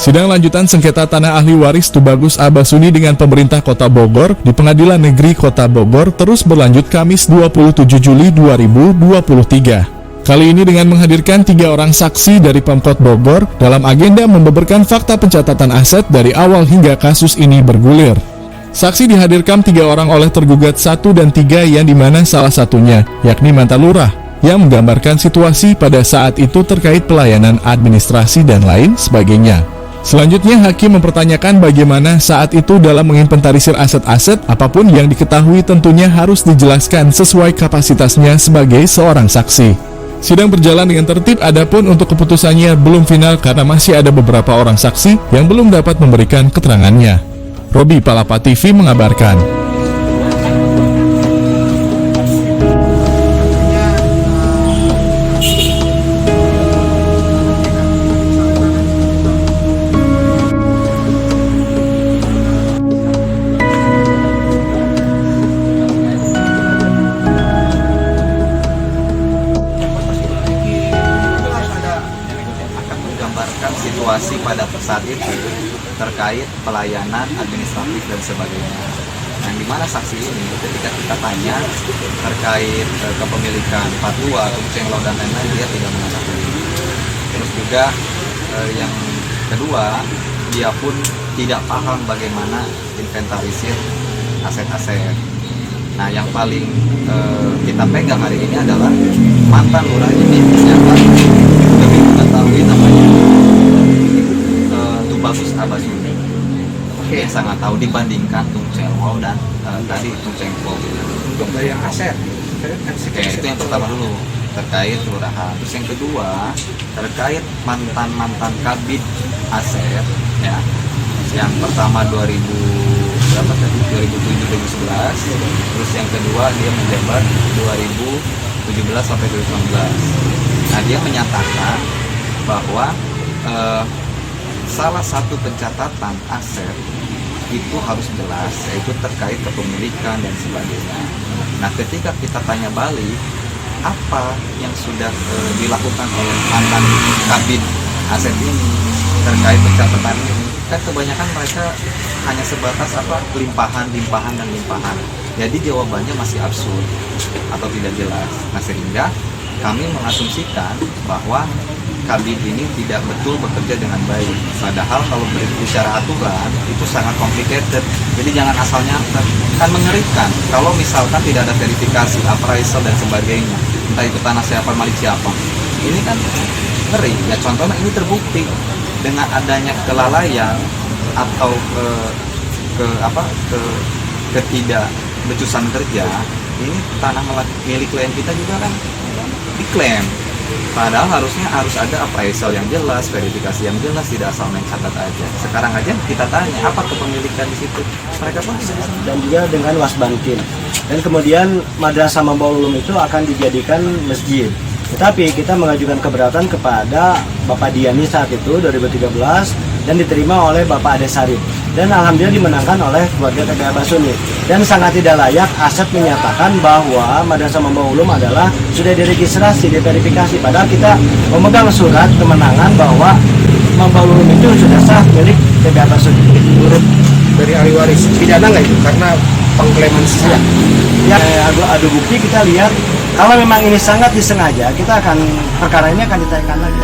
Sidang lanjutan sengketa tanah ahli waris Tubagus Abasuni dengan pemerintah Kota Bogor di Pengadilan Negeri Kota Bogor terus berlanjut Kamis 27 Juli 2023. Kali ini dengan menghadirkan 3 orang saksi dari Pemkot Bogor dalam agenda membeberkan fakta pencatatan aset dari awal hingga kasus ini bergulir. Saksi dihadirkan 3 orang oleh tergugat 1 dan 3 yang dimana salah satunya, yakni mantan lurah, yang menggambarkan situasi pada saat itu terkait pelayanan administrasi dan lain sebagainya. Selanjutnya, hakim mempertanyakan bagaimana saat itu dalam menginventarisir aset-aset, apapun yang diketahui tentunya harus dijelaskan sesuai kapasitasnya sebagai seorang saksi. Sidang berjalan dengan tertib, adapun untuk keputusannya belum final karena masih ada beberapa orang saksi yang belum dapat memberikan keterangannya. Robi Palapa TV mengabarkan. Situasi pada saat itu terkait pelayanan administratif dan sebagainya. Yang dimana saksi ini ketika kita tanya terkait kepemilikan fatwa, kucing laut dan lain-lain, dia tidak mengetahui. Terus juga yang kedua, dia pun tidak paham bagaimana inventarisir aset-aset. Nah, yang paling kita pegang hari ini adalah mantan lurah ini ternyata lebih mengetahui namanya Tubagus Abasuni. Oke, sangat tahu dibandingkan Tung Cheng Wow dan tadi Tung Cheng Wow. Untuk dari aset, Oke, itu yang pertama dulu terkait kelurahan. Terus yang kedua terkait mantan kabid aset, ya. Yang pertama 2007 2011, terus yang kedua dia menjabat 2017 sampai 2019. Nah, dia menyatakan bahwa salah satu pencatatan aset itu harus jelas, yaitu terkait kepemilikan dan sebagainya. Nah, ketika kita tanya balik apa yang sudah dilakukan oleh mantan kabid aset ini terkait pencatatan ini, kan kebanyakan mereka hanya sebatas limpahan. Jadi jawabannya masih absurd atau tidak jelas. Nah, sehingga kami mengasumsikan bahwa kabid ini tidak betul bekerja dengan baik. Padahal kalau berbicara aturan itu sangat complicated. Jadi jangan asal nyatet. Kan mengerikan kalau misalkan tidak ada verifikasi, appraisal dan sebagainya. Entah itu tanah siapa, milik siapa. Ini kan ngeri. Ya, contohnya ini terbukti dengan adanya kelalaian atau ketidak becusan kerja. Ini tanah milik klien kita juga kan diklaim. Padahal harusnya harus ada appraisal yang jelas, verifikasi yang jelas, tidak asal main catat aja. Sekarang aja kita tanya apa kepemilikan di situ, mereka pun tidak bisa. dan juga dengan wasbankin. Dan kemudian Madrasah Mambaul Ulum itu akan dijadikan masjid. Tetapi kita mengajukan keberatan kepada Bapak Diani saat itu 2013 dan diterima oleh Bapak Ade Sarif. Dan alhamdulillah dimenangkan oleh keluarga TP Abasuni. Dan sangat tidak layak Asep menyatakan bahwa Madrasah Mambaul Ulum adalah sudah diregistrasi, diverifikasi. Padahal kita memegang surat kemenangan bahwa Mambaul Ulum itu sudah sah milik TP Abasuni. Menurut dari ahli waris pidana nggak itu karena pengklaiman sisa? Ya, adu bukti kita lihat kalau memang ini sangat disengaja, kita akan perkara ini akan ditayangkan lagi.